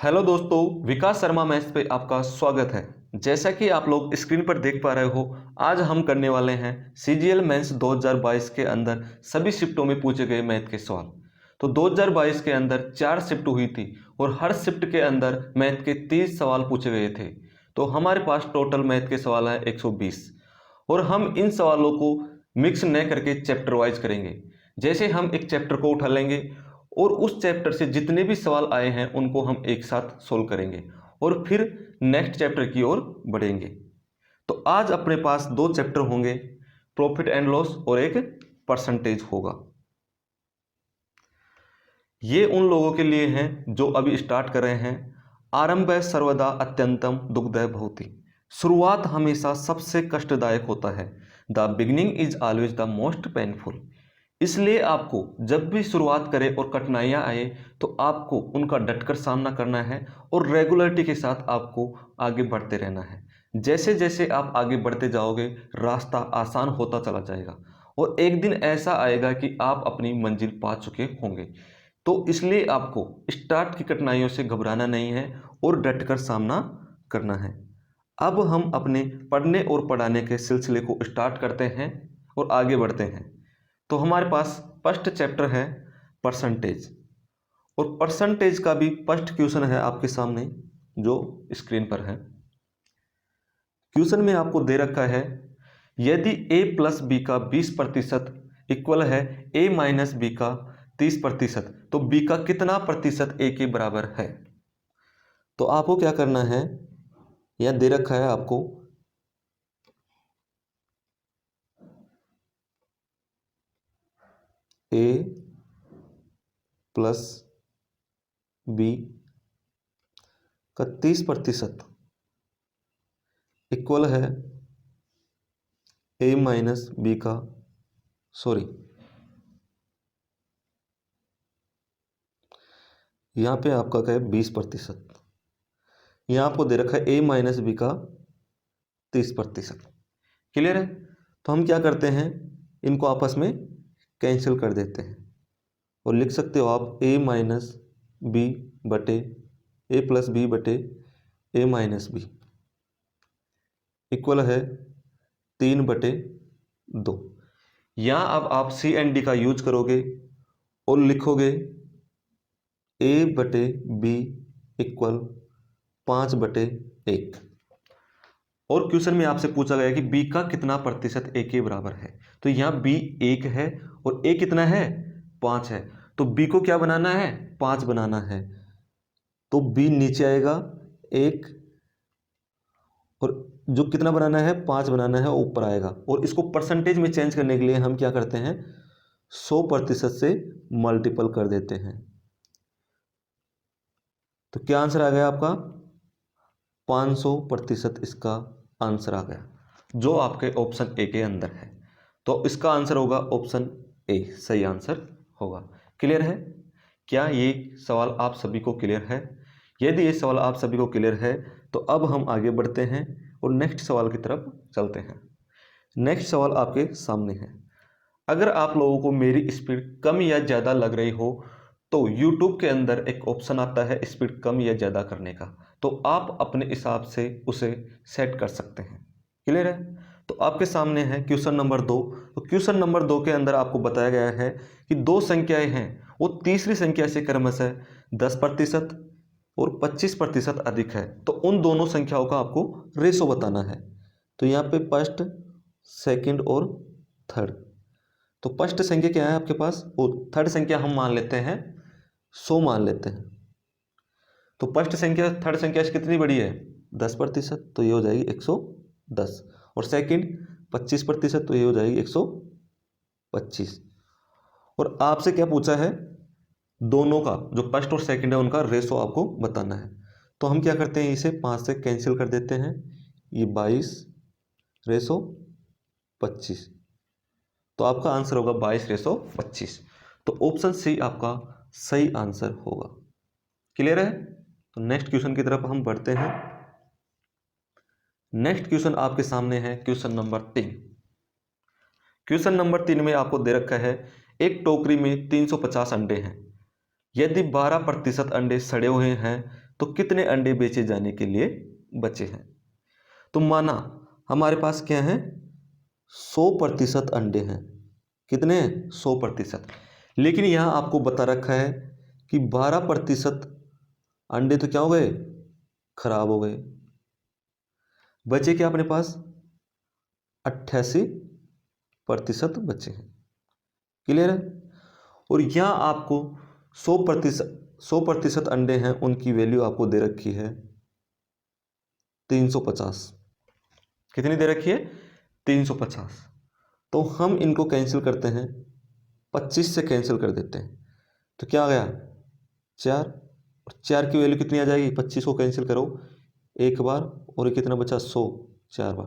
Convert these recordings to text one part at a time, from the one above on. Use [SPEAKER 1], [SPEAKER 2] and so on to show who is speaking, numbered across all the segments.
[SPEAKER 1] Hello दोस्तों, विकास Sharma maths पे आपका स्वागत है। जैसा कि आप लोग स्क्रीन पर देख पा रहे हो, आज हम करने वाले हैं सीजीएल मेंस 2022 के अंदर सभी शिफ्टों में पूछे गए मैथ के सवाल। तो 2022 के अंदर 4 शिफ्ट हुई थी और हर शिफ्ट के अंदर मैथ के 30 सवाल पूछे गए थे। तो हमारे पास टोटल मैथ के सवाल हैं 120 और हम इन सवालों को मिक्स न करके चैप्टर वाइज करेंगे। जैसे हम एक चैप्टर को उठा लेंगे और उस चैप्टर से जितने भी सवाल आए हैं उनको हम एक साथ सोल्व करेंगे और फिर नेक्स्ट चैप्टर की ओर बढ़ेंगे। तो आज अपने पास 2 चैप्टर होंगे, प्रॉफिट एंड लॉस और एक परसेंटेज होगा। ये उन लोगों के लिए हैं जो अभी स्टार्ट कर रहे हैं। आरंभ सर्वदा अत्यंतम दुखदाय भवति। शुरुआत हमेशा सबसे कष्टदायक होता है। The beginning is always the most painful. इसलिए आपको जब भी शुरुआत करें और कठिनाइयाँ आए तो आपको उनका डटकर सामना करना है और रेगुलरिटी के साथ आपको आगे बढ़ते रहना है। जैसे जैसे आप आगे बढ़ते जाओगे रास्ता आसान होता चला जाएगा और एक दिन ऐसा आएगा कि आप अपनी मंजिल पा चुके होंगे। तो इसलिए आपको स्टार्ट की कठिनाइयों से घबराना नहीं है और डटकर सामना करना है। अब हम अपने पढ़ने और पढ़ाने के सिलसिले को स्टार्ट करते हैं और आगे बढ़ते हैं। तो हमारे पास फर्स्ट चैप्टर है परसेंटेज और परसेंटेज का भी फर्स्ट क्वेश्चन है आपके सामने जो स्क्रीन पर है। क्वेश्चन में आपको दे रखा है यदि a प्लस बी का 20% इक्वल है a माइनस बी का 30%, तो b का कितना प्रतिशत a के बराबर है। तो आपको क्या करना है, यह दे रखा है आपको a प्लस बी का 30% इक्वल है a माइनस बी का यहाँ पे आपका क्या है 20%। यहाँ आपको दे रखा है a माइनस बी का 30%। क्लियर है। तो हम क्या करते हैं, इनको आपस में कैंसिल कर देते हैं और लिख सकते हो आप a माइनस बी बटे a प्लस बी बटे a माइनस बी इक्वल है 3/2। यहाँ अब आप सी एंड डी का यूज करोगे और लिखोगे a बटे बी इक्वल 5/1। और क्वेश्चन में आपसे पूछा गया कि b का कितना प्रतिशत a के बराबर है। तो यहाँ b 1 है और a कितना है 5 है। तो b को क्या बनाना है 5 बनाना है। तो b नीचे आएगा 1 और जो कितना बनाना है 5 बनाना है ऊपर आएगा। और इसको परसेंटेज में चेंज करने के लिए हम क्या करते हैं 100% से मल्टीपल कर देते हैं। तो क्या आंसर आ गया आपका 500% इसका आंसर आ गया जो आपके ऑप्शन ए के अंदर है। तो इसका आंसर होगा ऑप्शन ए, सही आंसर होगा। क्लियर है। क्या ये सवाल आप सभी को क्लियर है। यदि ये सवाल आप सभी को क्लियर है तो अब हम आगे बढ़ते हैं और नेक्स्ट सवाल की तरफ चलते हैं। नेक्स्ट सवाल आपके सामने है। अगर आप लोगों को मेरी स्पीड कम या ज़्यादा लग रही हो तो YouTube के अंदर एक ऑप्शन आता है स्पीड कम या ज़्यादा करने का। तो आप अपने हिसाब से उसे सेट कर सकते हैं। क्लियर है। तो आपके सामने है क्वेश्चन नंबर 2। तो क्वेश्चन नंबर 2 के अंदर आपको बताया गया है कि 2 संख्याएं हैं वो तीसरी संख्या से क्रमशः 10% और 25% अधिक है। तो उन दोनों संख्याओं का आपको रेशो बताना है। तो यहाँ पे फर्स्ट, सेकंड और थर्ड। तो फर्स्ट संख्या क्या है आपके पास, वो थर्ड संख्या हम मान लेते हैं 100 मान लेते हैं। तो फर्स्ट संख्या थर्ड संख्या से कितनी बड़ी है 10%, तो ये हो जाएगी 110। और सेकंड 25%, तो ये हो जाएगी 125। और आपसे क्या पूछा है, दोनों का जो फर्स्ट और सेकंड है उनका रेशो आपको बताना है। तो हम क्या करते हैं, इसे 5 से कैंसिल कर देते हैं। ये 22/25। तो आपका आंसर होगा 22/25। तो ऑप्शन सी आपका सही आंसर होगा। क्लियर है। तो नेक्स्ट क्वेश्चन की तरफ हम बढ़ते हैं। नेक्स्ट क्वेश्चन आपके सामने है क्वेश्चन नंबर 3। क्वेश्चन नंबर 3 में आपको दे रखा है एक टोकरी में 350 अंडे हैं। यदि 12% अंडे सड़े हुए हैं तो कितने अंडे बेचे जाने के लिए बचे हैं। तो माना हमारे पास क्या है, 100% अंडे हैं। कितने हैं? 100%। लेकिन यहाँ आपको बता रखा है कि 12% अंडे तो क्या हो गए, खराब हो गए। बचे क्या अपने पास, 88% बचे हैं। क्लियर है। और यहाँ आपको 100% अंडे हैं, उनकी वैल्यू आपको दे रखी है 350। कितनी दे रखी है, 350। तो हम इनको कैंसिल करते हैं, 25 से कैंसिल कर देते हैं, तो क्या आ गया 4। और 4 की वैल्यू कितनी आ जाएगी, 25 को कैंसिल करो एक बार, और ये कितना बचा 100, 4 बार।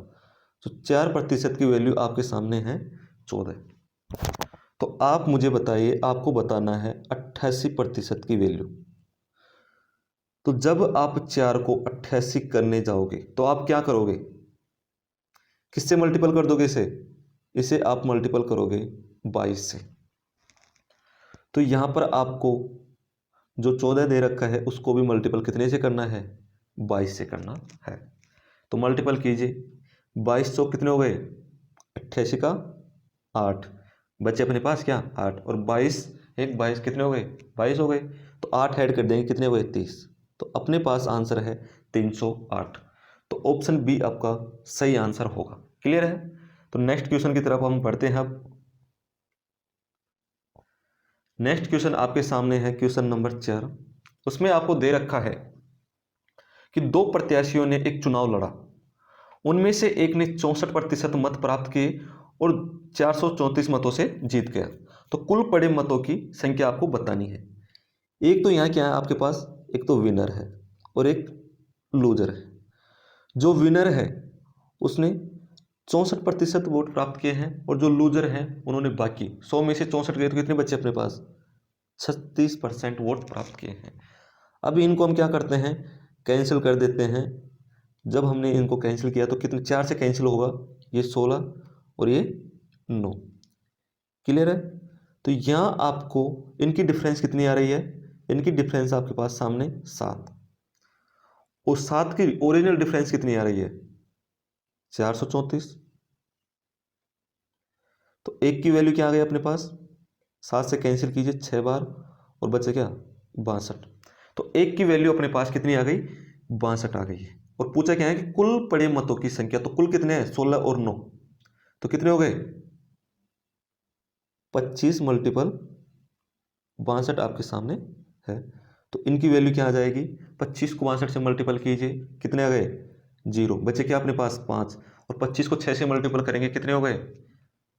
[SPEAKER 1] तो 4% की वैल्यू आपके सामने है 14। तो आप मुझे बताइए, आपको बताना है 88% की वैल्यू। तो जब आप 4 को 88 करने जाओगे तो आप क्या करोगे, किससे मल्टीपल कर दोगे इसे आप मल्टीपल करोगे 22 से। तो यहाँ पर आपको जो 14 दे रखा है उसको भी मल्टीपल कितने से करना है, 22 से करना है। तो मल्टीपल कीजिए, 22 सौ कितने हो गए, 88 का 8, बचे अपने पास क्या 8, और 22 एक 22 कितने हो गए, 22 हो गए। तो 8 ऐड कर देंगे, कितने हुए 30। तो अपने पास आंसर है 308। तो ऑप्शन बी आपका सही आंसर होगा। क्लियर है। तो नेक्स्ट क्वेश्चन की तरफ हम बढ़ते हैं। अब नेक्स्ट क्वेश्चन आपके सामने है, क्वेश्चन नंबर 4। उसमें आपको दे रखा है कि 2 प्रत्याशियों ने एक चुनाव लड़ा, उनमें से एक ने 64% मत प्राप्त किए और 434 मतों से जीत गया। तो कुल पड़े मतों की संख्या आपको बतानी है। एक तो यहाँ क्या है आपके पास, एक तो विनर है और एक लूजर है। जो विनर है उसने 64% वोट प्राप्त किए हैं, और जो लूजर हैं उन्होंने बाकी 100 में से 64 गए तो कितने बच्चे अपने पास, 36% वोट प्राप्त किए हैं। अभी इनको हम क्या करते हैं, कैंसिल कर देते हैं। जब हमने इनको कैंसिल किया तो कितने, 4 से कैंसिल होगा, ये 16 और ये 9। क्लियर है। तो यहाँ आपको इनकी डिफरेंस कितनी आ रही है, इनकी डिफरेंस आपके पास सामने 7, और 7 की ओरिजिनल डिफरेंस कितनी आ रही है, 434। तो एक की वैल्यू क्या आ गई अपने पास, 7 से कैंसिल कीजिए 6 बार, और बचे क्या 62। तो एक की वैल्यू अपने पास कितनी आ गई, 62 आ गई है। और पूछा क्या है कि कुल पड़े मतों की संख्या, तो कुल कितने हैं 16 और 9, तो कितने हो गए 25 मल्टीपल 62 आपके सामने है। तो इनकी वैल्यू क्या आ जाएगी, 25 को 62 से मल्टीपल कीजिए, कितने आ गए 0, बचे क्या अपने पास 5, और 25 को 6 से मल्टीपल करेंगे कितने हो गए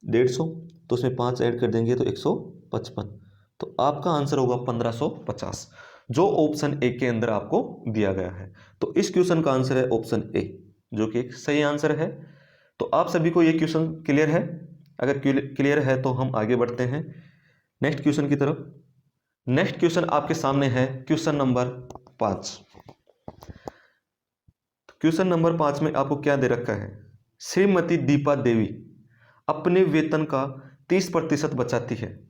[SPEAKER 1] 150, तो उसमें 5 ऐड कर देंगे तो 155। तो आपका आंसर होगा 1550, जो ऑप्शन ए के अंदर आपको दिया गया है। तो इस क्वेश्चन का आंसर है ऑप्शन ए, जो कि एक सही आंसर है। तो आप सभी को ये क्वेश्चन क्लियर है। अगर क्लियर है तो हम आगे बढ़ते हैं नेक्स्ट क्वेश्चन की तरफ। नेक्स्ट क्वेश्चन आपके सामने है, क्वेश्चन नंबर 5। क्वेश्चन नंबर 5 में आपको क्या दे रखा है, श्रीमती दीपा देवी अपने वेतन का 30% बचाती है।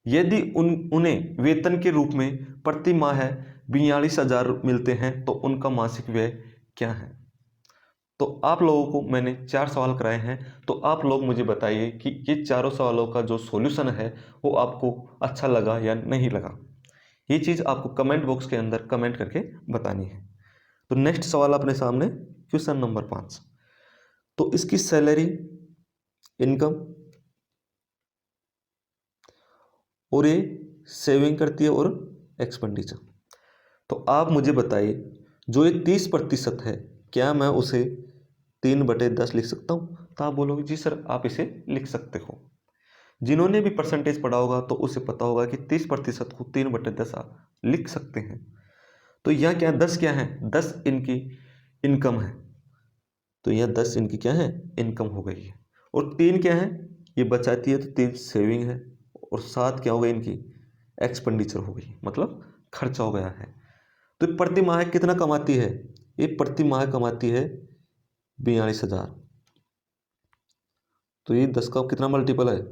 [SPEAKER 1] यदि उन्हें वेतन के रूप में प्रति माह 42,000 मिलते हैं तो उनका मासिक व्यय क्या है। तो आप लोगों को मैंने 4 सवाल कराए हैं, तो आप लोग मुझे बताइए कि ये चारों सवालों का जो सॉल्यूशन है वो आपको अच्छा लगा या नहीं लगा। ये चीज़ आपको कमेंट बॉक्स के अंदर कमेंट करके बतानी है। तो नेक्स्ट सवाल अपने सामने, क्वेश्चन नंबर 5। तो इसकी सैलरी, इनकम, और ये सेविंग करती है और एक्सपेंडिचर। तो आप मुझे बताइए, जो ये 30% है, क्या मैं उसे 3/10 लिख सकता हूँ। तो आप बोलोगे जी सर आप इसे लिख सकते हो। जिन्होंने भी परसेंटेज पढ़ा होगा तो उसे पता होगा कि 30% को 3/10 आप लिख सकते हैं। तो यह क्या है, 10 क्या है, 10 इनकी इनकम है। तो यह 10 इनकी क्या है, इनकम हो गई है। और 3 क्या है, ये बचाती है, तो 3 सेविंग है। और 7 क्या हो गई इनकी, एक्सपेंडिचर हो गई, मतलब खर्चा हो गया है। तो ये प्रति माह कितना कमाती है, ये प्रति माह कमाती है 42,000। तो ये 10 का कितना मल्टीपल है,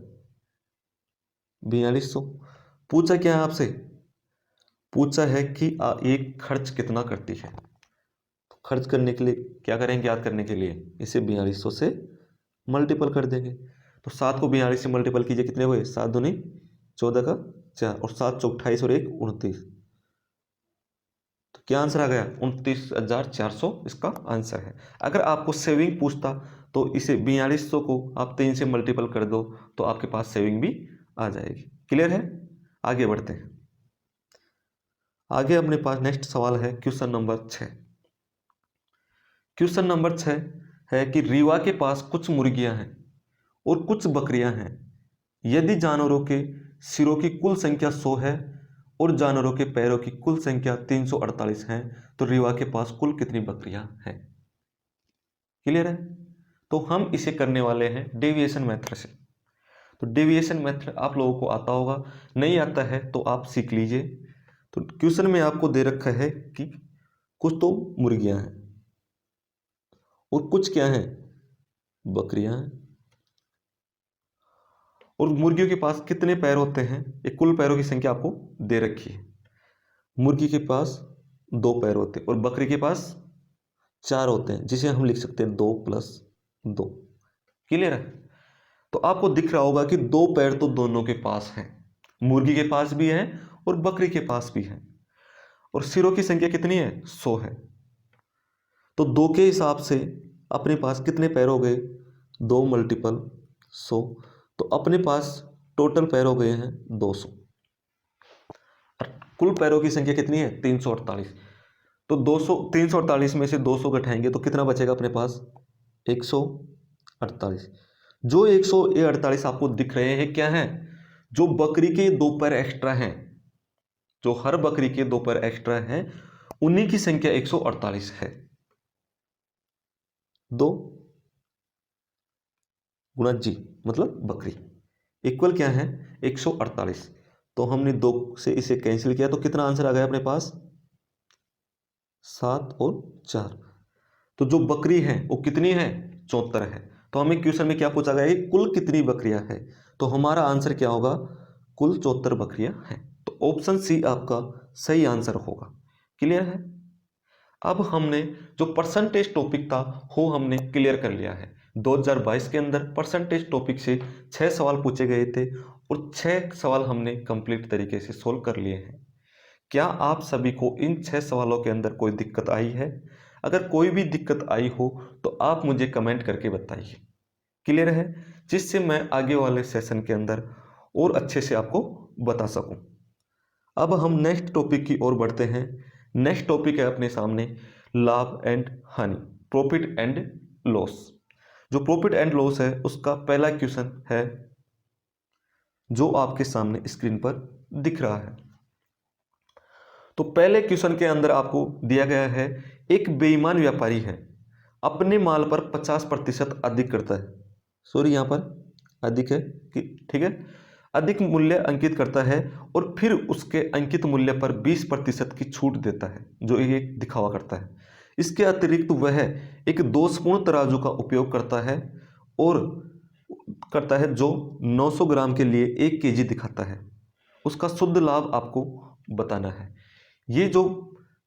[SPEAKER 1] 4200। पूछा क्या है आपसे, पूछा है कि ये खर्च कितना करती है। तो खर्च करने के लिए क्या करेंगे, याद करने के लिए इसे 4200 से मल्टीपल कर देंगे। तो 7 को 42 से मल्टीपल कीजिए, कितने हुए, 7 दूनी 14 का 4 और 7 चौक 28 और 1 29। तो क्या आंसर आ गया, 29,400 इसका आंसर है। अगर आपको सेविंग पूछता तो इसे 4200 को आप 3 से मल्टीपल कर दो तो आपके पास सेविंग भी आ जाएगी। क्लियर है, आगे बढ़ते हैं। आगे अपने पास नेक्स्ट सवाल है क्वेश्चन नंबर 6। क्वेश्चन नंबर 6 है कि रीवा के पास कुछ मुर्गियां हैं और कुछ बकरियां हैं। यदि जानवरों के सिरों की कुल संख्या 100 है और जानवरों के पैरों की कुल संख्या 348 है तो रीवा के पास कुल कितनी बकरियां हैं। क्लियर है, तो हम इसे करने वाले हैं डेविएशन मेथड से। तो डेविएशन मेथड आप लोगों को आता होगा, नहीं आता है तो आप सीख लीजिए। तो क्वेश्चन में आपको दे रखा है कि कुछ तो मुर्गियां हैं और कुछ क्या हैं, बकरियां हैं। और मुर्गियों के पास कितने पैर होते हैं, ये कुल पैरों की संख्या आपको दे रखी है। मुर्गी के पास 2 पैर होते हैं और बकरी के पास 4 होते हैं, जिसे हम लिख सकते हैं 2 + 2। क्लियर है, तो आपको दिख रहा होगा कि 2 पैर तो दोनों के पास हैं, मुर्गी के पास भी है और बकरी के पास भी है। और सिरों की संख्या कितनी है, 100 है। तो 2 के हिसाब से अपने पास कितने पैर हो गए, 2 × 100। तो अपने पास टोटल पैर हो गए हैं 200। और कुल पैरों की संख्या कितनी है, 348। तो 348 में से 200 घटाएंगे तो कितना बचेगा अपने पास, 148। जो 148 आपको दिख रहे हैं क्या है, जो बकरी के 2 पैर एक्स्ट्रा हैं, जो हर बकरी के 2 पैर एक्स्ट्रा हैं उन्हीं की संख्या 148 है। 2 गुणा जी मतलब बकरी इक्वल क्या है, 148। तो हमने 2 से इसे कैंसिल किया तो कितना आंसर आ गया अपने पास, 7 और 4। तो जो बकरी है वो कितनी है, 74 है। तो हमें क्वेश्चन में क्या पूछा गया है, कुल कितनी बकरियां हैं। तो हमारा आंसर क्या होगा, कुल 74 बकरियां हैं। तो ऑप्शन सी आपका सही आंसर होगा। क्लियर है, अब हमने जो परसेंटेज टॉपिक था वो हमने क्लियर कर लिया है। 2022 के अंदर परसेंटेज टॉपिक से 6 सवाल पूछे गए थे और 6 सवाल हमने कंप्लीट तरीके से सोल्व कर लिए हैं। क्या आप सभी को इन 6 सवालों के अंदर कोई दिक्कत आई है? अगर कोई भी दिक्कत आई हो तो आप मुझे कमेंट करके बताइए। क्लियर है, जिससे मैं आगे वाले सेशन के अंदर और अच्छे से आपको बता सकूं। अब हम नेक्स्ट टॉपिक की ओर बढ़ते हैं। नेक्स्ट टॉपिक है अपने सामने लाभ एंड हानि, प्रॉफिट एंड लॉस। जो प्रॉफिट एंड लॉस है उसका पहला क्वेश्चन है जो आपके सामने स्क्रीन पर दिख रहा है। तो पहले क्वेश्चन के अंदर आपको दिया गया है, एक बेईमान व्यापारी है, अपने माल पर 50% अधिक करता है। सॉरी, यहाँ पर अधिक है कि ठीक है, अधिक मूल्य अंकित करता है और फिर उसके अंकित मूल्य पर 20% की छूट देता है, जो ये दिखावा करता है। इसके अतिरिक्त वह एक दोषपूर्ण तराजू का उपयोग करता है और जो 900 ग्राम के लिए 1 kg दिखाता है। उसका शुद्ध लाभ आपको बताना है। ये जो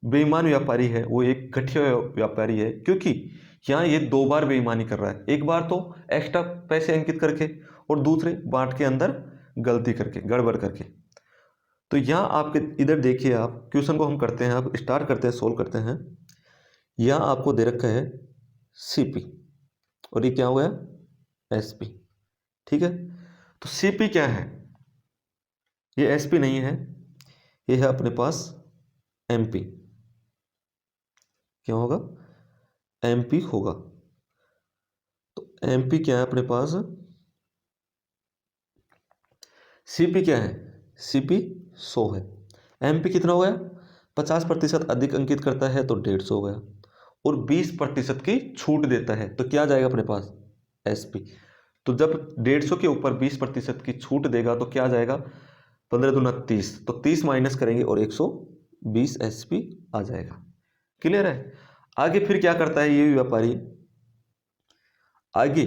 [SPEAKER 1] बेईमान व्यापारी है वो एक घटिया व्यापारी है, क्योंकि यहाँ ये 2 बार बेईमानी कर रहा है। एक बार तो एक्स्ट्रा पैसे अंकित करके और दूसरे बांट के अंदर गलती करके, गड़बड़ करके। तो यहाँ आपके इधर देखिए, आप क्वेश्चन को हम करते हैं, अब स्टार्ट करते हैं, सोल्व करते हैं। यहाँ आपको दे रखा है CP और ये क्या हो गया, SP। ठीक है, तो CP क्या है, ये SP नहीं है, ये है अपने पास MP। क्या होगा, MP होगा। तो MP क्या है अपने पास, CP क्या है, CP 100 है। MP कितना हो गया, 50% अधिक अंकित करता है तो 150 हो गया और 20% की छूट देता है तो क्या जाएगा अपने पास, SP। तो जब 150 के ऊपर 20% की छूट देगा तो क्या जाएगा, 15 दूना 30, तो 30 माइनस करेंगे और 120 SP आ जाएगा। क्लियर है, आगे फिर क्या करता है ये व्यापारी, आगे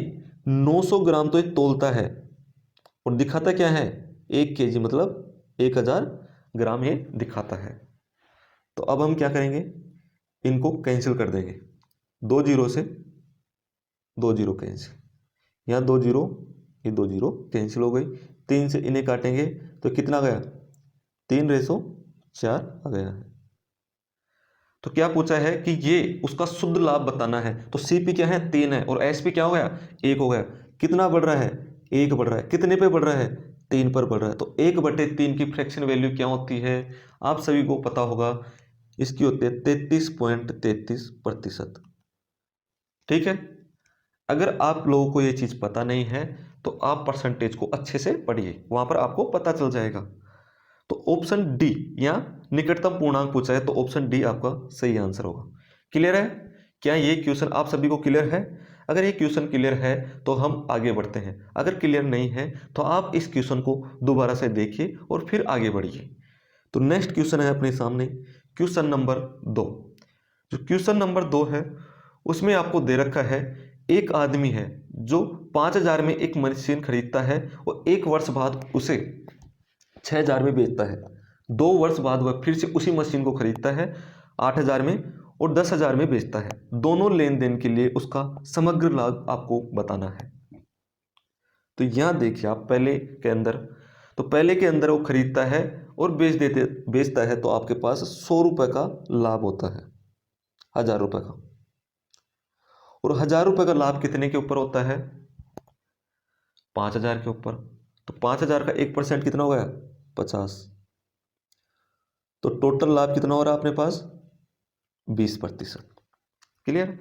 [SPEAKER 1] 900 ग्राम तो ये तोलता है और दिखाता क्या है, 1 kg मतलब 1000 ग्राम ये दिखाता है। तो अब हम क्या करेंगे, इनको कैंसिल कर देंगे, 2 जीरो से 2 जीरो कैंसिल, यहाँ 2 जीरो, ये 2 जीरो कैंसिल हो गई, 3 से इन्हें काटेंगे तो कितना गया, 3/4 आ गया है। तो क्या पूछा है कि ये उसका शुद्ध लाभ बताना है, तो CP क्या है 3 है और SP क्या हो गया 1 हो गया। कितना बढ़ रहा है, 1 बढ़ रहा है, कितने पे बढ़ रहा है 3 पर बढ़ रहा है। तो 1/3 की फ्रैक्शन वैल्यू क्या होती है, आप सभी को पता होगा, इसकी होती है 33.33%। ठीक है, अगर आप लोगों को ये चीज पता नहीं है तो आप परसेंटेज को अच्छे से पढ़िए, वहां पर आपको पता चल जाएगा। तो ऑप्शन डी या निकटतम पूर्णांक पूछा है तो ऑप्शन डी आपका सही आंसर होगा। क्लियर है, क्या ये क्वेश्चन आप सभी को क्लियर है? अगर ये क्वेश्चन क्लियर है तो हम आगे बढ़ते हैं, अगर क्लियर नहीं है तो आप इस क्वेश्चन को दोबारा से देखिए और फिर आगे बढ़िए। तो नेक्स्ट क्वेश्चन है अपने सामने, क्वेश्चन नंबर 2। जो क्वेश्चन नंबर 2 है उसमें आपको दे रखा है, एक आदमी है जो 5,000 में एक मशीन खरीदता है और 1 वर्ष बाद उसे 6,000 में बेचता है। 2 वर्ष बाद वह फिर से उसी मशीन को खरीदता है 8,000 में और 10,000 में बेचता है। दोनों लेन देन के लिए उसका समग्र लाभ आपको बताना है। तो यहां देखिए आप पहले के अंदर, तो पहले के अंदर वो खरीदता है और बेचता है तो आपके पास 100 रुपए का लाभ होता है, 1,000 रुपए का। और 1,000 रुपए का लाभ कितने के ऊपर होता है, 5,000 के ऊपर। तो 5,000 का 1% कितना हो गया, 50। तो टोटल लाभ कितना हो रहा है अपने पास, 20%। क्लियर।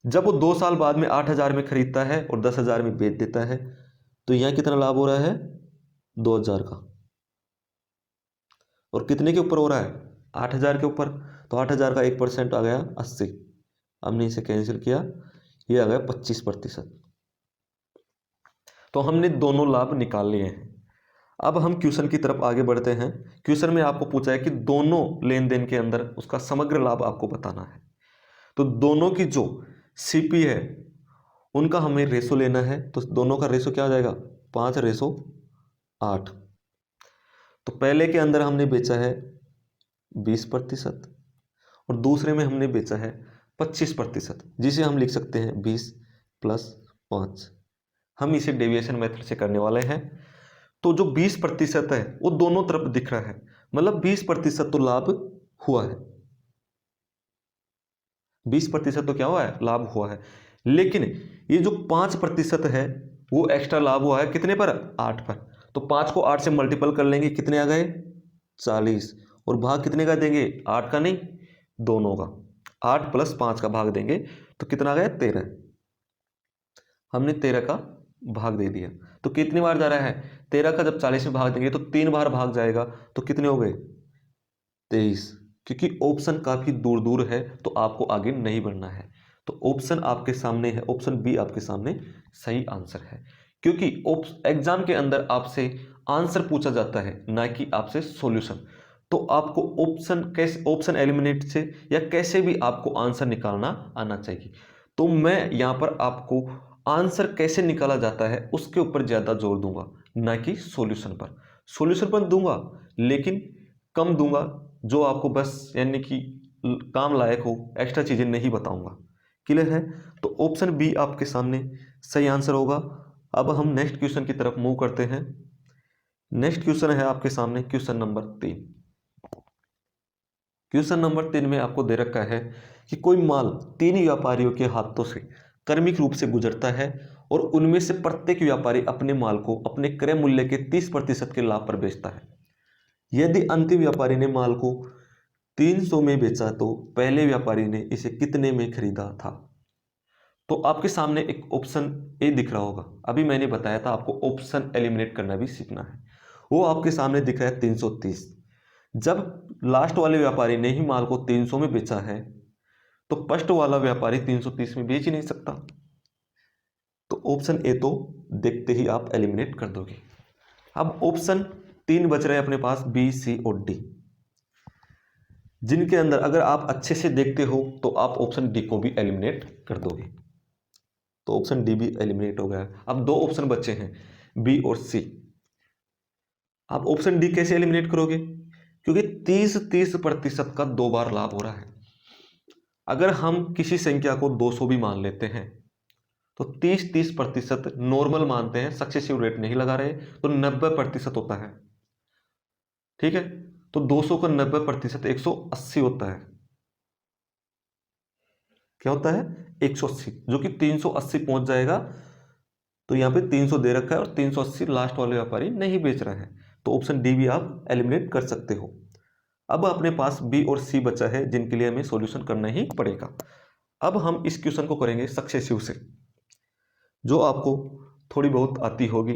[SPEAKER 1] जब वो 2 साल बाद में 8,000 में खरीदता है और 10,000 में बेच देता है तो यहां कितना लाभ हो रहा है, 2,000 का। और कितने के ऊपर हो रहा है, 8,000 के ऊपर। तो 8,000 का 1% आ गया 80, हमने इसे कैंसिल किया, ये आ गया 25%। तो हमने दोनों लाभ निकाल लिए हैं। अब हम क्वेश्चन की तरफ आगे बढ़ते हैं। क्वेश्चन में आपको पूछा है कि दोनों लेन देन के अंदर उसका समग्र लाभ आपको बताना है। तो दोनों की जो CP है उनका हमें रेशो लेना है। तो दोनों का रेशो क्या हो जाएगा, 5:8। तो पहले के अंदर हमने बेचा है 20% और दूसरे में हमने बेचा है 25%, जिसे हम लिख सकते हैं 20 + 5। हम इसे डेविएशन मेथड से करने वाले हैं। तो जो 20% है वो दोनों तरफ दिख रहा है, मतलब 20% तो लाभ हुआ है, 20% तो क्या हुआ है, लाभ हुआ है। लेकिन ये जो 5% है वो एक्स्ट्रा लाभ हुआ है, कितने पर, 8 पर। तो 5 को 8 से मल्टीपल कर लेंगे, कितने आ गए, 40। और भाग कितने का देंगे, 8 का नहीं, दोनों का। 8 + 5 का भाग देंगे तो कितना आ गया, 13। हमने 13 का भाग दे दिया। तो कितनी बार जा रहा है, 13 का जब 40 में भाग देंगे तो 3 बार भाग जाएगा। तो कितने हो गए, 23। क्योंकि ऑप्शन काफी दूर दूर है तो आपको आगे नहीं बढ़ना है। तो ऑप्शन आपके सामने है, ऑप्शन बी आपके सामने सही आंसर है। क्योंकि एग्जाम के अंदर आपसे आंसर पूछा जाता है, ना कि आपसे सॉल्यूशन। तो आपको ऑप्शन कैसे, ऑप्शन एलिमिनेट से या कैसे भी आपको आंसर निकालना आना चाहिए। तो मैं यहाँ पर आपको आंसर कैसे निकाला जाता है उसके ऊपर ज़्यादा जोर दूंगा, ना कि सॉल्यूशन पर। सॉल्यूशन पर दूंगा लेकिन कम दूंगा, जो आपको बस यानी कि काम लायक हो, एक्स्ट्रा चीज़ें नहीं बताऊंगा। क्लियर है। तो ऑप्शन बी आपके सामने सही आंसर होगा। अब हम नेक्स्ट क्वेश्चन की तरफ मूव करते हैं। नेक्स्ट क्वेश्चन है आपके सामने क्वेश्चन नंबर 3। क्वेश्चन नंबर 3 में आपको दे रखा है कि कोई माल 3 व्यापारियों के हाथों से क्रमिक रूप से गुजरता है और उनमें से प्रत्येक व्यापारी अपने माल को अपने क्रय मूल्य के 30% के लाभ पर बेचता है। यदि अंतिम व्यापारी ने माल को 300 में बेचा तो पहले व्यापारी ने इसे कितने में खरीदा था। तो आपके सामने एक ऑप्शन ए दिख रहा होगा। अभी मैंने बताया था आपको ऑप्शन एलिमिनेट करना भी सीखना है। वो आपके सामने दिख रहा है 330। जब लास्ट वाले व्यापारी ने ही माल को 300 में बेचा है तो फर्स्ट वाला व्यापारी 330 में बेच ही नहीं सकता। तो ऑप्शन ए तो देखते ही आप एलिमिनेट कर दोगे। अब ऑप्शन 3 बच रहे हैं अपने पास, बी, सी और डी, जिनके अंदर अगर आप अच्छे से देखते हो तो आप ऑप्शन डी को भी एलिमिनेट कर दोगे। तो ऑप्शन डी भी एलिमिनेट हो गया। अब 2 ऑप्शन बचे हैं, बी और सी। आप ऑप्शन डी कैसे एलिमिनेट करोगे, क्योंकि 30% का 2 बार लाभ हो रहा है। अगर हम किसी संख्या को 200 भी मान लेते हैं तो 30% नॉर्मल मानते हैं, सक्सेसिव रेट नहीं लगा रहे, तो 90% होता है। ठीक है, तो 200 का 90% 180 होता है। क्या होता है? 180, जो कि 380 पहुंच जाएगा। तो यहां पे 300 दे रखा है और 380 लास्ट वाले व्यापारी नहीं बेच रहा है, तो ऑप्शन डी भी आप एलिमिनेट कर सकते हो। अब अपने पास बी और सी बचा है, जिनके लिए हमें सॉल्यूशन करना ही पड़ेगा। अब हम इस क्वेश्चन को करेंगे सक्सेसिव से, जो आपको थोड़ी बहुत आती होगी।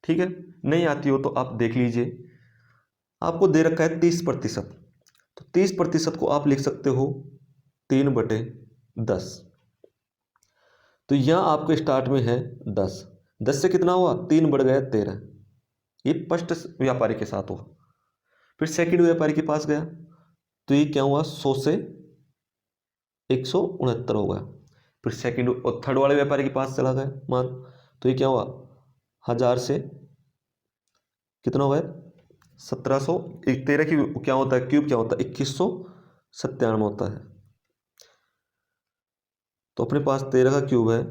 [SPEAKER 1] ठीक है, नहीं आती हो तो आप देख लीजिए। आपको दे रखा है 30%, तो 30% को आप लिख सकते हो 3/10। तो यहाँ आपके स्टार्ट में है 10, 10 से कितना हुआ? 3 बढ़ गया 13। ये फर्स्ट व्यापारी के साथ हुआ। फिर सेकंड व्यापारी के पास गया तो ये क्या हुआ? 100 से 169 हो गया। फिर सेकंड और थर्ड वाले व्यापारी के पास चला गया मान, तो ये क्या हुआ? 1000 से कितना हो गया? 1700। 13 की क्या होता है? क्यूब क्या होता है? 2197 होता है। तो अपने पास 13 का क्यूब है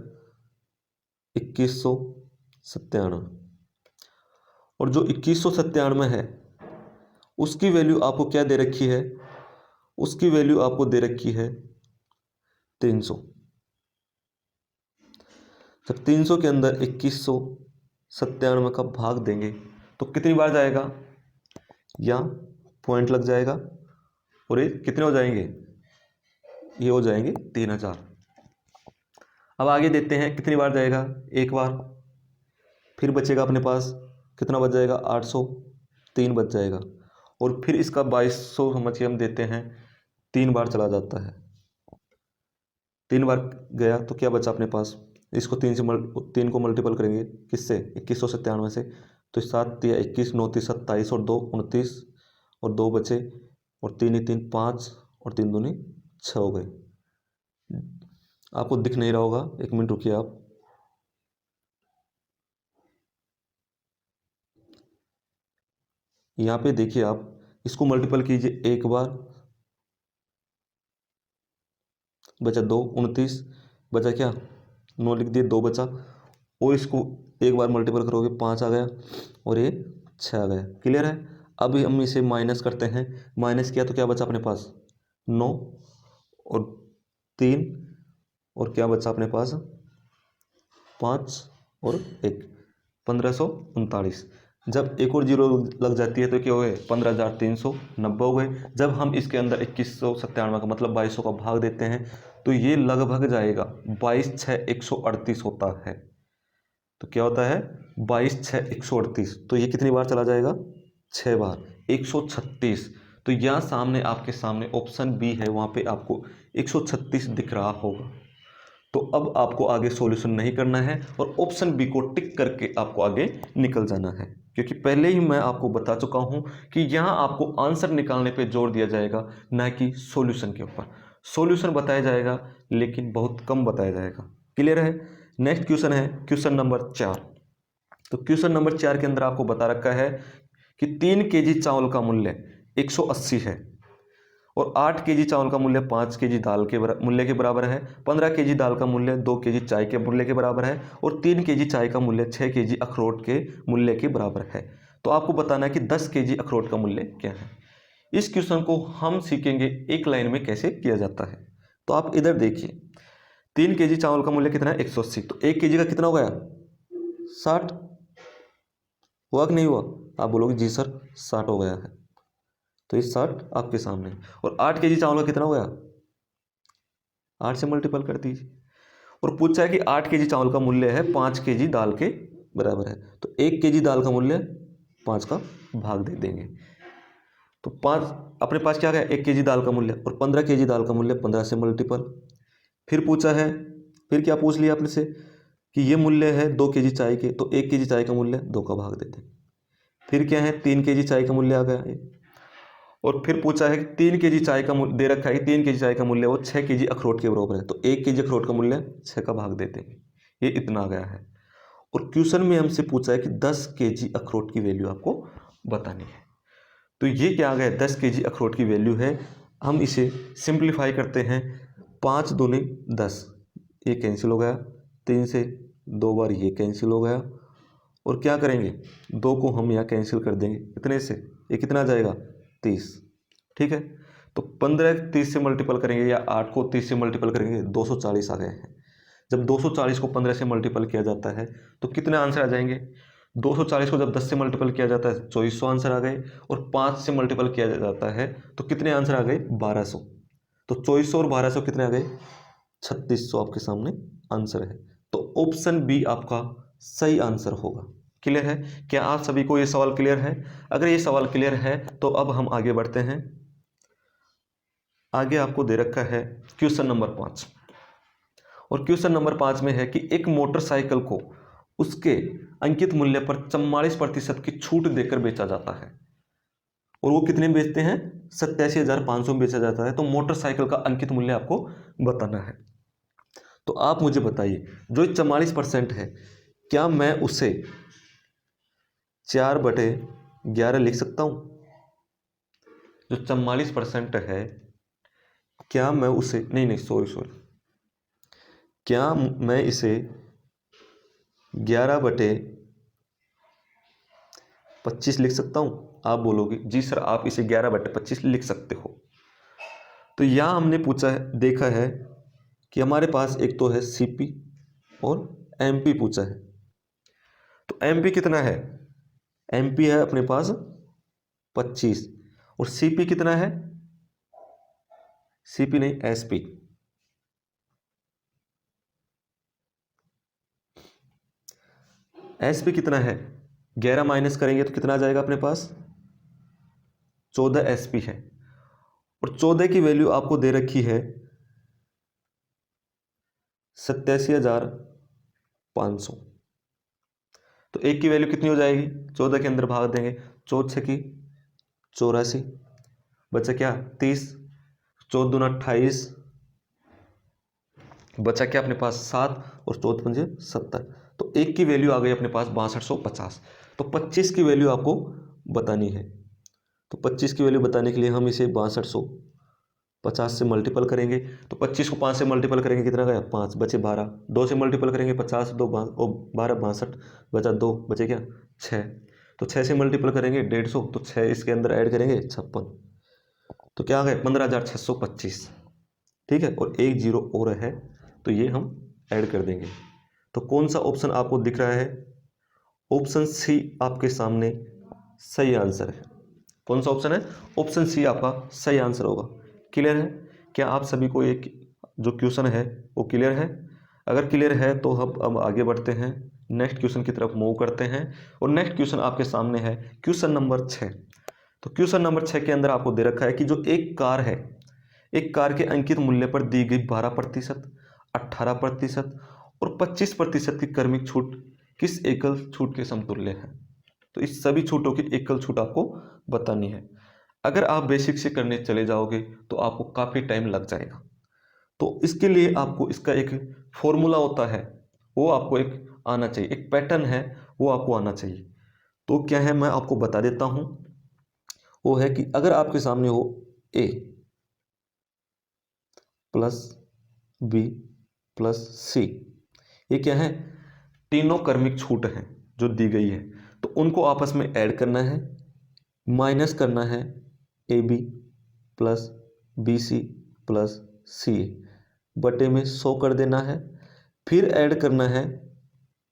[SPEAKER 1] 2197, और जो 2197 है उसकी वैल्यू आपको क्या दे रखी है? उसकी वैल्यू आपको दे रखी है 300। जब 300 के अंदर 2197 का भाग देंगे तो कितनी बार जाएगा? या पॉइंट लग जाएगा, और ये कितने हो जाएंगे? ये हो जाएंगे 3000। अब आगे देते हैं कितनी बार जाएगा? एक बार। फिर बचेगा अपने पास कितना बच जाएगा? 800, 3 बच जाएगा। और फिर इसका 2200 समझ के हम देते हैं, 3 बार चला जाता है। 3 बार गया तो क्या बचा अपने पास? इसको 3 को मल्टीपल करेंगे किससे? 2197 से। तो 7 या 21, 9 30 27 और 2 29, और 2 बचे, और 3 3 5, और 3 दूनी 6 हो गए। आपको दिख नहीं रहा होगा, 1 मिनट रुकिए आप। यहाँ पे देखिए, आप इसको मल्टीपल कीजिए एक बार, बचा 2, 29 बचा, क्या 9 लिख दिए, 2 बचा, और इसको एक बार मल्टीपल करोगे 5 आ गया, और ये 6 आ गया। क्लियर है? अभी हम इसे माइनस करते हैं। माइनस किया तो क्या बचा अपने पास? 9 और 3, और क्या बचा अपने पास? 5 और 1, 1539। जब एक और जीरो लग जाती है तो क्या हो गए? 15,390 हो गए। जब हम इसके अंदर 2197 का मतलब 2200 का भाग देते हैं तो ये लगभग जाएगा 22,6,138 होता है। तो क्या होता है? 22,6,138। तो ये कितनी बार चला जाएगा? 6 बार, 136। तो यहाँ सामने आपके सामने ऑप्शन बी है, वहाँ पे आपको 136 दिख रहा होगा। तो अब आपको आगे सॉल्यूशन नहीं करना है और ऑप्शन बी को टिक करके आपको आगे निकल जाना है, क्योंकि पहले ही मैं आपको बता चुका हूं कि यहाँ आपको आंसर निकालने पे जोर दिया जाएगा, ना कि सॉल्यूशन के ऊपर। सॉल्यूशन बताया जाएगा लेकिन बहुत कम बताया जाएगा। क्लियर है? नेक्स्ट क्वेश्चन है क्वेश्चन नंबर 4। तो क्वेश्चन नंबर 4 के अंदर आपको बता रखा है कि 3 केजी चावल का मूल्य 180 है, और 8 केजी चावल का मूल्य 5 केजी दाल के मूल्य के बराबर है। 15 केजी दाल का मूल्य 2 केजी चाय के मूल्य के बराबर है, और 3 केजी चाय का मूल्य 6 केजी अखरोट के मूल्य के बराबर है। तो आपको बताना है कि 10 केजी अखरोट का मूल्य क्या है। इस क्वेश्चन को हम सीखेंगे एक लाइन में कैसे किया जाता है। तो आप इधर देखिए, 3 केजी चावल का मूल्य कितना है? 180। तो 1 केजी का कितना हो गया? 60। हुआ कि नहीं हुआ? आप बोलोगे जी सर 60 हो गया है। तो ये 60 आपके सामने। और 8 केजी चावल का कितना हो गया? 8 से मल्टीपल कर दीजिए। और पूछा है कि 8 केजी चावल का मूल्य है 5 केजी दाल के बराबर है, तो 1 केजी दाल का मूल्य 5 का भाग दे देंगे। तो 5 अपने पास क्या गया? 1 केजी दाल का मूल्य, और 15 केजी दाल का मूल्य 15 से मल्टीपल। फिर पूछा है, फिर क्या पूछ लिया आपने से कि ये मूल्य है 2 केजी चाय के, तो 1 केजी चाय का मूल्य 2 का भाग दे देंगे। फिर क्या है? 3 केजी चाय का मूल्य आ गया ये। और फिर पूछा है कि 3 केजी चाय का मूल्य दे रखा है कि 3 केजी चाय का मूल्य वो 6 केजी अखरोट के बराबर है, तो 1 केजी अखरोट का मूल्य 6 का भाग देते हैं। ये इतना आ गया है। और क्वेश्चन में हमसे पूछा है कि 10 केजी अखरोट की वैल्यू आपको बतानी है। तो ये क्या आ गया, 10 केजी अखरोट की वैल्यू है। हम इसे सिंप्लीफाई करते हैं, 5 दूनी 10, ये कैंसिल हो गया, 3 से 2 बार ये कैंसिल हो गया, और क्या करेंगे, 2 को हम यहाँ कैंसिल कर देंगे, कितने से, ये कितना आ जाएगा 30, ठीक है। तो 15 30 से मल्टीपल करेंगे या 8 को 30 से मल्टीपल करेंगे, 240 आ गए हैं। जब 240 को 15 से मल्टीपल किया जाता है तो कितने आंसर आ जाएंगे, 240 को जब 10 से मल्टीपल किया जाता है 2400 आंसर आ गए, और 5 से मल्टीपल किया जाता है तो कितने आंसर आ गए, 1200। तो 2400 और 1200 कितने आ गए, 3600 आपके सामने आंसर है। तो ऑप्शन बी आपका सही आंसर होगा। क्लियर है, क्या आप सभी को ये सवाल क्लियर है? अगर ये सवाल क्लियर है तो अब हम आगे बढ़ते हैं। आगे आपको दे रखा है क्वेश्चन नंबर 5, और क्वेश्चन नंबर 5 में है कि एक मोटरसाइकिल को उसके अंकित मूल्य पर 44% की छूट देकर बेचा जाता है, और वो कितने में बेचते हैं, 87,500 में बेचा जाता है। तो मोटरसाइकिल का अंकित मूल्य आपको बताना है। तो आप मुझे बताइए, जो 44% है, क्या मैं उसे 4/11 लिख सकता हूँ? जो 44% है, क्या मैं उसे, नहीं नहीं सॉरी, क्या मैं इसे 11/25 लिख सकता हूँ? आप बोलोगे जी सर आप इसे 11/25 लिख सकते हो। तो यहाँ हमने पूछा है, देखा है कि हमारे पास एक तो है सीपी और एमपी पूछा है। तो एमपी कितना है, एमपी है अपने पास 25, और सीपी कितना है, सीपी नहीं एसपी, एसपी कितना है, 11 माइनस करेंगे तो कितना आ जाएगा अपने पास, 14 एसपी है। और 14 की वैल्यू आपको दे रखी है 87,500। तो एक की वैल्यू कितनी हो जाएगी, 14 के अंदर भाग देंगे, 14 की 84, बचा क्या 30, 14 दूना 28, बचा क्या अपने पास 7, और 14 पंजे 70। तो एक की वैल्यू आ गई अपने पास 6250। तो 25 की वैल्यू आपको बतानी है। तो 25 की वैल्यू बताने के लिए हम इसे 6250 से मल्टीपल करेंगे। तो 25 को 5 से मल्टीपल करेंगे, कितना गया 5, बचे 12, 2 से मल्टीपल करेंगे 50, 2 12 62, बचा 2, बचे क्या 6। तो 6 से मल्टीपल करेंगे 150, तो 6 इसके अंदर ऐड करेंगे 56, तो क्या आ गए 15,625, ठीक है। और एक जीरो और है तो ये हम ऐड कर देंगे। तो कौन सा ऑप्शन आपको दिख रहा है, ऑप्शन सी आपके सामने सही आंसर है। कौन सा ऑप्शन है, ऑप्शन सी आपका सही आंसर होगा। क्लियर है, क्या आप सभी को एक जो क्वेश्चन है वो क्लियर है? अगर क्लियर है तो हम अब आगे बढ़ते हैं, नेक्स्ट क्वेश्चन की तरफ मूव करते हैं। और नेक्स्ट क्वेश्चन आपके सामने है क्वेश्चन नंबर 6। तो क्वेश्चन नंबर 6 के अंदर आपको दे रखा है कि जो एक कार है, एक कार के अंकित मूल्य पर दी गई 12%, 18% और 25% की क्रमिक छूट किस एकल छूट के समतुल्य है? तो इस सभी छूटों की एकल छूट आपको बतानी है। अगर आप बेसिक से करने चले जाओगे तो आपको काफ़ी टाइम लग जाएगा। तो इसके लिए आपको इसका एक फॉर्मूला होता है, वो आपको एक आना चाहिए, एक पैटर्न है वो आपको आना चाहिए। तो क्या है मैं आपको बता देता हूँ। वो है कि अगर आपके सामने हो ए प्लस बी प्लस सी, ये क्या है, तीनों क्रमिक छूट हैं जो दी गई है। तो उनको आपस में ऐड करना है, माइनस करना है A B plus B C plus C A, बटे में 100 कर देना है। फिर ऐड करना है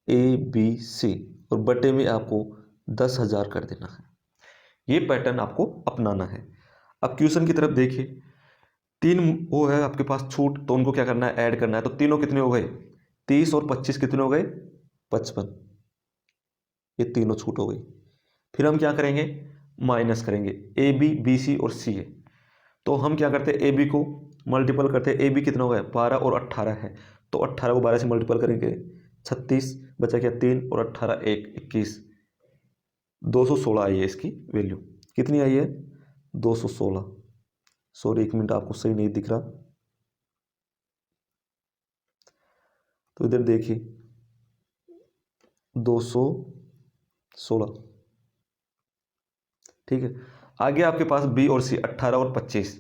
[SPEAKER 1] ए बी सी, और बटे में आपको 10,000 कर देना है। ये पैटर्न आपको अपनाना है। अब क्वेश्चन की तरफ देखिए, तीन वो है आपके पास छूट, तो उनको क्या करना है, ऐड करना है। तो तीनों कितने हो गए, 30 और 25 कितने हो गए, 55। ये तीनों छूट हो गई। फिर हम क्या करेंगे, माइनस करेंगे ए बी, बी सी और सी ए। तो हम क्या करते हैं, ए बी को मल्टीपल करते हैं, ए बी कितना हो गया 12 और 18 है, तो 18 को 12 से मल्टीपल करेंगे 36, बचा क्या 3 और 18 1 21, 216 आई है इसकी वैल्यू। कितनी आई है 216। सॉरी एक मिनट आपको सही नहीं दिख रहा, तो इधर देखिए 216, ठीक है। आगे आपके पास बी और सी 18 और 25,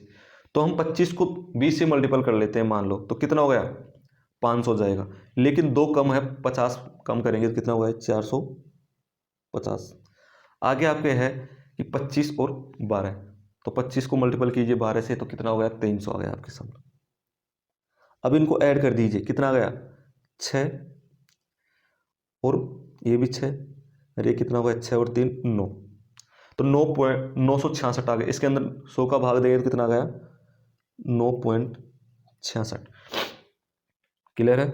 [SPEAKER 1] तो हम 25 को 20 से मल्टीपल कर लेते हैं मान लो, तो कितना हो गया 500 हो जाएगा। लेकिन दो कम है, 50 कम करेंगे तो कितना होगा 450। आगे आपके है कि 25 और 12, तो 25 को मल्टीपल कीजिए 12 से तो कितना हो गया 300 आ गया आपके सामने। अब इनको ऐड कर दीजिए, कितना आ गया 6 और ये भी 6, और ये कितना हो गया 6 और 3 9, तो 9,966 आ गया। इसके अंदर 100 का भाग देंगे तो कितना आ गया 9.66। क्लियर है।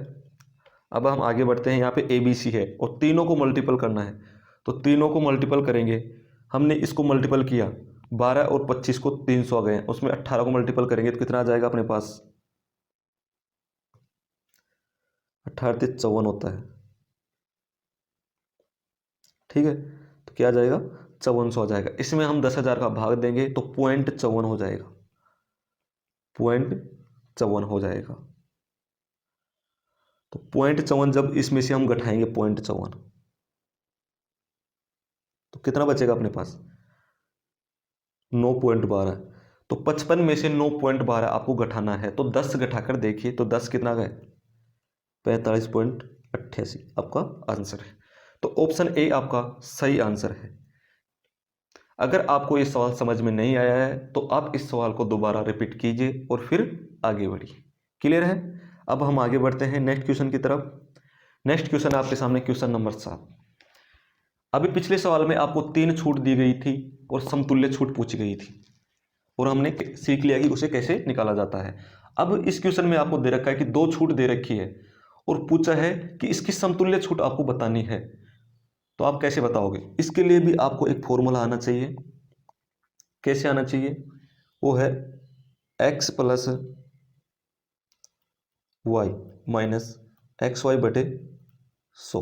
[SPEAKER 1] अब हम आगे बढ़ते हैं, यहाँ पे ए बी सी है और तीनों को मल्टीपल करना है, तो तीनों को मल्टीपल करेंगे। हमने इसको मल्टीपल किया 12 और 25 को 300 आ गए हैं, उसमें 18 को मल्टीपल करेंगे तो कितना आ जाएगा अपने पास 18 से 54 होता है, ठीक है। तो क्या आ जाएगा 5400 आ जाएगा। इसमें हम 10,000 का भाग देंगे तो 0.54 हो जाएगा, 0.54 हो जाएगा। तो 0.54 जब इसमें से हम घटाएंगे 0.54 तो कितना बचेगा अपने पास 9.12। तो 55 में से 9.12 आपको घटाना है, तो 10 घटाकर देखिए तो 10 कितना गए 45.88 आपका आंसर है। तो ऑप्शन ए आपका सही आंसर है। अगर आपको ये सवाल समझ में नहीं आया है तो आप इस सवाल को दोबारा रिपीट कीजिए और फिर आगे बढ़िए। क्लियर है। अब हम आगे बढ़ते हैं नेक्स्ट क्वेश्चन की तरफ। नेक्स्ट क्वेश्चन आपके सामने क्वेश्चन नंबर 7। अभी पिछले सवाल में आपको 3 छूट दी गई थी और समतुल्य छूट पूछी गई थी और हमने सीख लिया कि उसे कैसे निकाला जाता है। अब इस क्वेश्चन में आपको दे रखा है कि 2 छूट दे रखी है और पूछा है कि इसकी समतुल्य छूट आपको बतानी है, तो आप कैसे बताओगे। इसके लिए भी आपको एक फॉर्मूला आना चाहिए। कैसे आना चाहिए, वो है x plus y minus x y बटे 100।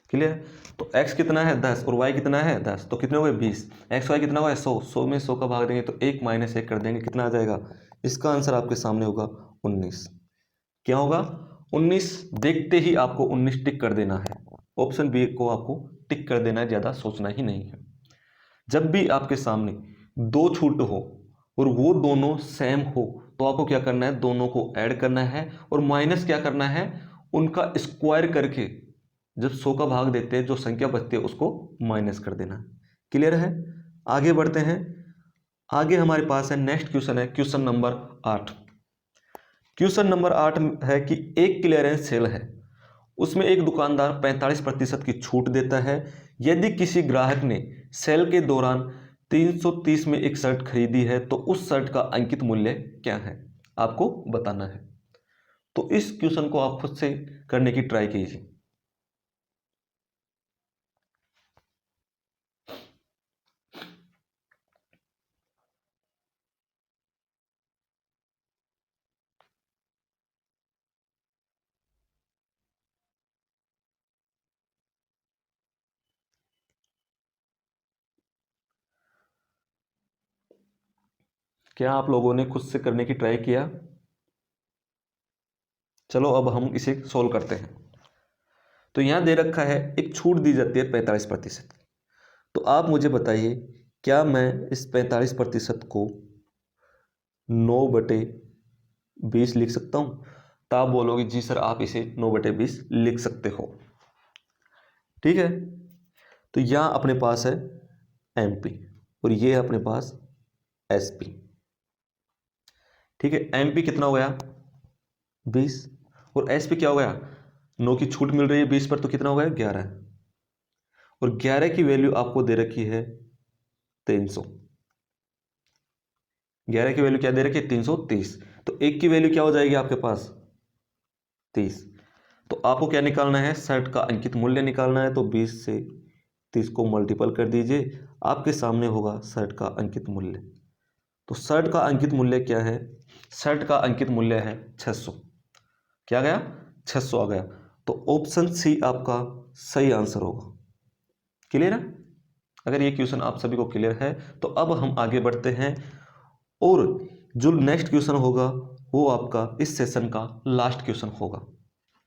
[SPEAKER 1] क्लियर। तो x कितना है 10 और y कितना है 10, तो कितने हो गए 20। एक्स वाई कितना हुआ है 100, 100 में 100 का भाग देंगे तो 1 माइनस 1 कर देंगे, कितना आ जाएगा। इसका आंसर आपके सामने होगा 19। क्या होगा 19। देखते ही आपको 19 टिक कर देना है, ऑप्शन बी को आपको टिक कर देना है, ज़्यादा सोचना ही नहीं है। जब भी आपके सामने 2 छूट हो और वो दोनों सेम हो तो आपको क्या करना है, दोनों को ऐड करना है और माइनस क्या करना है, उनका स्क्वायर करके जब 100 का भाग देते हैं जो संख्या बचती है उसको माइनस कर देना है। क्लियर है। आगे बढ़ते हैं। आगे हमारे पास है नेक्स्ट क्वेश्चन है क्वेश्चन नंबर 8। क्वेश्चन नंबर 8 है कि एक क्लियरेंस सेल है, उसमें एक दुकानदार 45% की छूट देता है। यदि किसी ग्राहक ने सेल के दौरान 330 में एक शर्ट खरीदी है तो उस शर्ट का अंकित मूल्य क्या है, आपको बताना है। तो इस क्वेश्चन को आप खुद से करने की ट्राई कीजिए। क्या आप लोगों ने खुद से करने की ट्राई किया। चलो अब हम इसे सोल्व करते हैं। तो यहां दे रखा है एक छूट दी जाती है 45%। तो आप मुझे बताइए क्या मैं इस 45% को 9/20 लिख सकता हूं। तो आप बोलोगे जी सर आप इसे 9/20 लिख सकते हो, ठीक है। तो यहां अपने पास है MP और ये है अपने पास SP, ठीक है। MP कितना हो गया 20 और SP क्या हो गया 9 की छूट मिल रही है 20 पर, तो कितना हो गया 11 और 11 की वैल्यू आपको दे रखी है 300। 11 की वैल्यू क्या दे रखी है 330, तो 1 की वैल्यू क्या हो जाएगी आपके पास 30। तो आपको क्या निकालना है, शर्ट का अंकित मूल्य निकालना है। तो 20 से 30 को मल्टीपल कर दीजिए, आपके सामने होगा शर्ट का अंकित मूल्य। तो शर्ट का अंकित मूल्य क्या है, शर्ट का अंकित मूल्य है 600। क्या गया 600 आ गया। तो ऑप्शन सी आपका सही आंसर होगा। क्लियर है। अगर ये क्वेश्चन आप सभी को क्लियर है तो अब हम आगे बढ़ते हैं और जो नेक्स्ट क्वेश्चन होगा वो आपका इस सेशन का लास्ट क्वेश्चन होगा।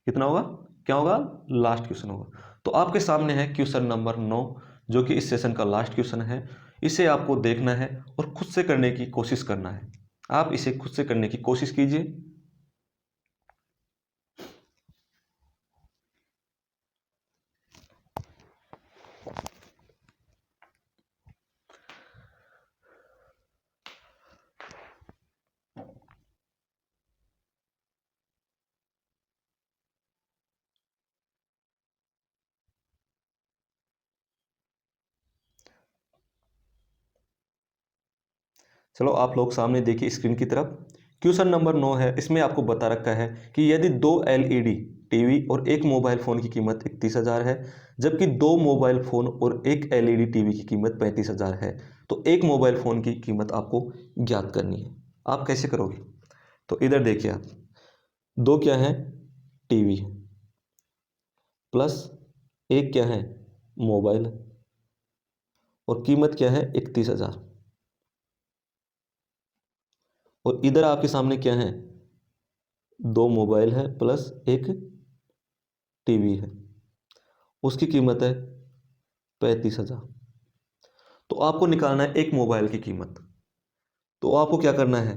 [SPEAKER 1] कितना होगा, क्या होगा, लास्ट क्वेश्चन होगा। तो आपके सामने है क्वेश्चन नंबर 9 जो कि इस सेशन का लास्ट क्वेश्चन है। इसे आपको देखना है और खुद से करने की कोशिश करना है। आप इसे खुद से करने की कोशिश कीजिए। चलो आप लोग सामने देखिए स्क्रीन की तरफ। क्वेश्चन नंबर 9 है, इसमें आपको बता रखा है कि यदि दो एलईडी टीवी और एक मोबाइल फ़ोन की कीमत 31,000 है, जबकि दो मोबाइल फ़ोन और एक एलईडी टीवी की कीमत 35,000 है, तो एक मोबाइल फ़ोन की कीमत आपको ज्ञात करनी है। आप कैसे करोगे? तो इधर देखिए आप, दो क्या है? टीवी है, प्लस एक क्या है? मोबाइल है, और कीमत क्या है? 31,000। और इधर आपके सामने क्या है? दो मोबाइल है प्लस एक टीवी है, उसकी कीमत है 35,000। तो आपको निकालना है एक मोबाइल की कीमत। तो आपको क्या करना है?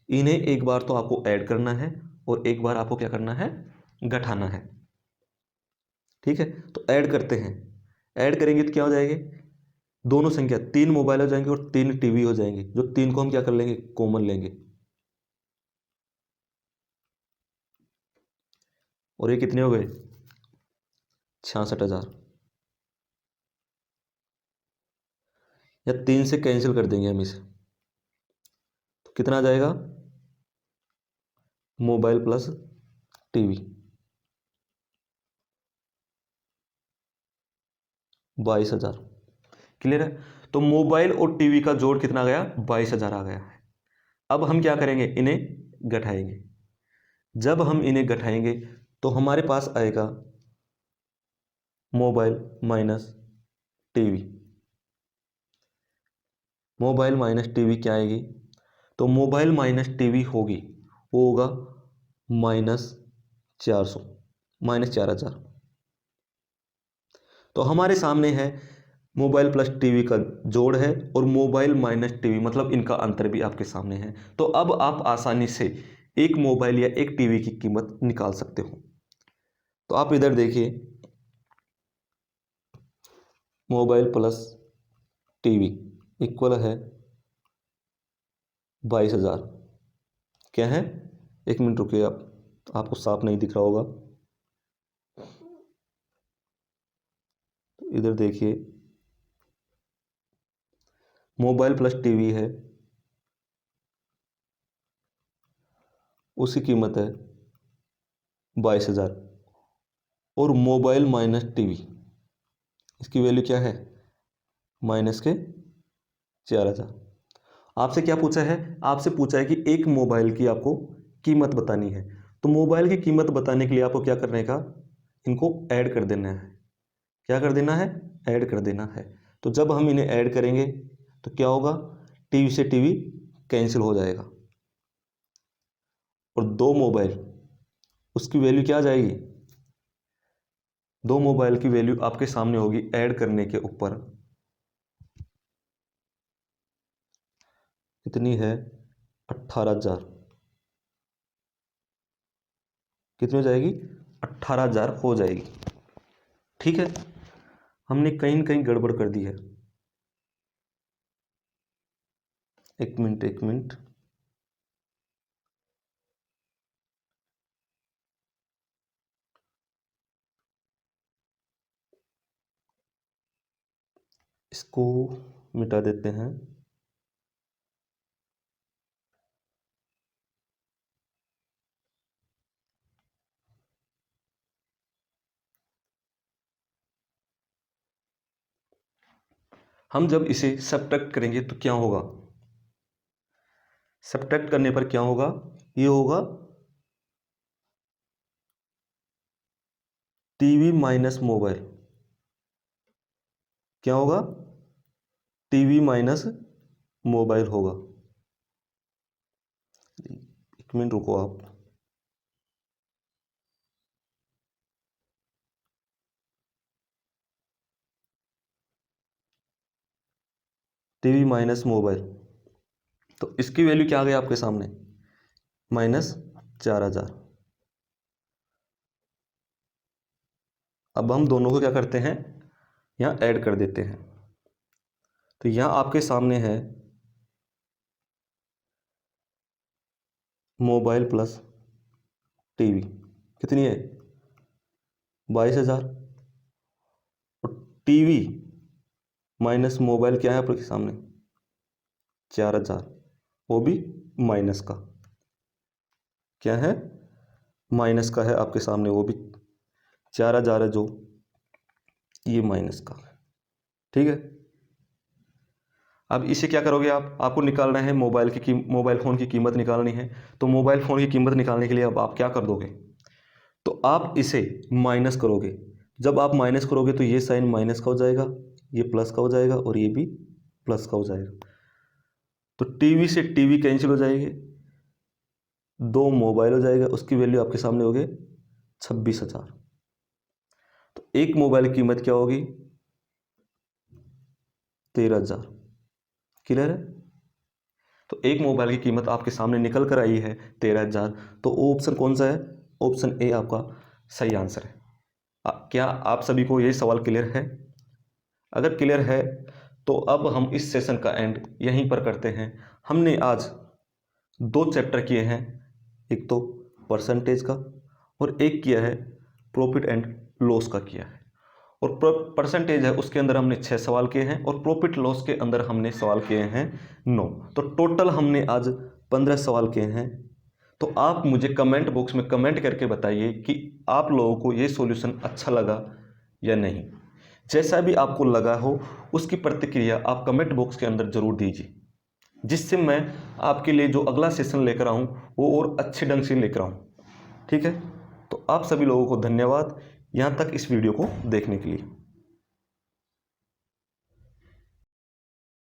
[SPEAKER 1] इन्हें एक बार तो आपको ऐड करना है और एक बार आपको क्या करना है? घटाना है। ठीक है, तो ऐड करते हैं। ऐड करेंगे तो क्या हो जाएंगे? दोनों संख्या, तीन मोबाइल हो जाएंगे और तीन टीवी हो जाएंगे, जो तीन को हम क्या कर लेंगे? कॉमन लेंगे। और ये कितने हो गए? 66,000। या तीन से कैंसिल कर देंगे हम इसे, तो कितना आ जाएगा? Mobile plus TV 22,000। क्लियर है? तो मोबाइल और टीवी का जोड़ कितना आ गया? 22,000 आ गया है। अब हम क्या करेंगे? इन्हें घटाएंगे। जब हम इन्हें घटाएंगे तो हमारे पास आएगा mobile minus TV. Mobile minus TV क्या आएगी? तो मोबाइल माइनस टीवी होगी, वो होगा -400, -4,000। तो हमारे सामने है मोबाइल प्लस टीवी का जोड़ है और मोबाइल माइनस टीवी, मतलब इनका अंतर भी आपके सामने है। तो अब आप आसानी से एक मोबाइल या एक टीवी की कीमत निकाल सकते हो। तो आप इधर देखिए, मोबाइल प्लस टीवी इक्वल है 22,000। क्या है? एक मिनट रुकिए, आप आपको साफ नहीं दिख रहा होगा। तो इधर देखिए, मोबाइल प्लस टीवी है, उसकी कीमत है 22,000। और मोबाइल माइनस टीवी, इसकी वैल्यू क्या है? माइनस के 4,000। आपसे क्या पूछा है? आपसे पूछा है कि एक मोबाइल की आपको कीमत बतानी है। तो मोबाइल की कीमत बताने के लिए आपको क्या करने का? इनको ऐड कर देना है। क्या कर देना है? ऐड कर देना है। तो जब हम इन्हें ऐड करेंगे तो क्या होगा? टीवी से टीवी कैंसिल हो जाएगा, और दो मोबाइल, उसकी वैल्यू क्या आ जाएगी? दो मोबाइल की वैल्यू आपके सामने होगी ऐड करने के ऊपर। कितनी है? 18,000। कितनी हो जाएगी? 18,000 हो जाएगी। ठीक है, हमने कहीं न कहीं गड़बड़ कर दी है। एक मिनट, एक मिनट। इसको मिटा देते हैं। हम जब इसे सब्ट्रैक्ट करेंगे तो क्या होगा? सब्ट्रैक्ट करने पर क्या होगा? ये होगा टीवी माइनस मोबाइल। क्या होगा? टीवी माइनस मोबाइल होगा। एक मिनट रुको आप। टीवी माइनस मोबाइल, तो इसकी वैल्यू क्या आ गई आपके सामने, -4000। अब हम दोनों को क्या करते हैं, यहाँ ऐड कर देते हैं। तो यहाँ आपके सामने है मोबाइल प्लस टीवी, कितनी है, 22,000। और टीवी माइनस मोबाइल क्या है आपके सामने, 4,000, वो भी माइनस का, क्या है, माइनस का है आपके सामने, वो भी 4,000 है, जो ये माइनस का, ठीक है। अब इसे क्या करोगे आप, आपको निकालना है मोबाइल फ़ोन की कीमत निकालनी है। तो मोबाइल फ़ोन की कीमत निकालने के लिए अब आप क्या कर दोगे, तो आप इसे माइनस करोगे। जब आप माइनस करोगे तो ये साइन माइनस का हो जाएगा, ये प्लस का हो जाएगा, और ये भी प्लस का हो जाएगा। तो टीवी से टीवी कैंसिल हो जाएगी, 2 मोबाइल हो जाएगा, उसकी वैल्यू आपके सामने हो गई 26,000। तो एक मोबाइल की कीमत क्या होगी, 13,000। क्लियर है। तो एक मोबाइल की कीमत आपके सामने निकल कर आई है 13,000। तो ऑप्शन कौन सा है, ऑप्शन ए आपका सही आंसर है। क्या आप सभी को ये सवाल क्लियर है? अगर क्लियर है तो अब हम इस सेशन का एंड यहीं पर करते हैं। हमने आज 2 चैप्टर किए हैं, एक तो परसेंटेज का और एक किया है प्रॉफिट एंड लॉस का किया है। और परसेंटेज है उसके अंदर हमने 6 सवाल किए हैं, और प्रॉफिट लॉस के अंदर हमने सवाल किए हैं 9। तो टोटल हमने आज 15 सवाल किए हैं। तो आप मुझे कमेंट बॉक्स में कमेंट करके बताइए कि आप लोगों को ये सॉल्यूशन अच्छा लगा या नहीं। जैसा भी आपको लगा हो उसकी प्रतिक्रिया आप कमेंट बॉक्स के अंदर ज़रूर दीजिए, जिससे मैं आपके लिए जो अगला सेशन लेकर आऊँ वो और अच्छे ढंग से लेकर आऊँ। ठीक है, तो आप सभी लोगों को धन्यवाद यहाँ तक इस वीडियो को देखने के लिए।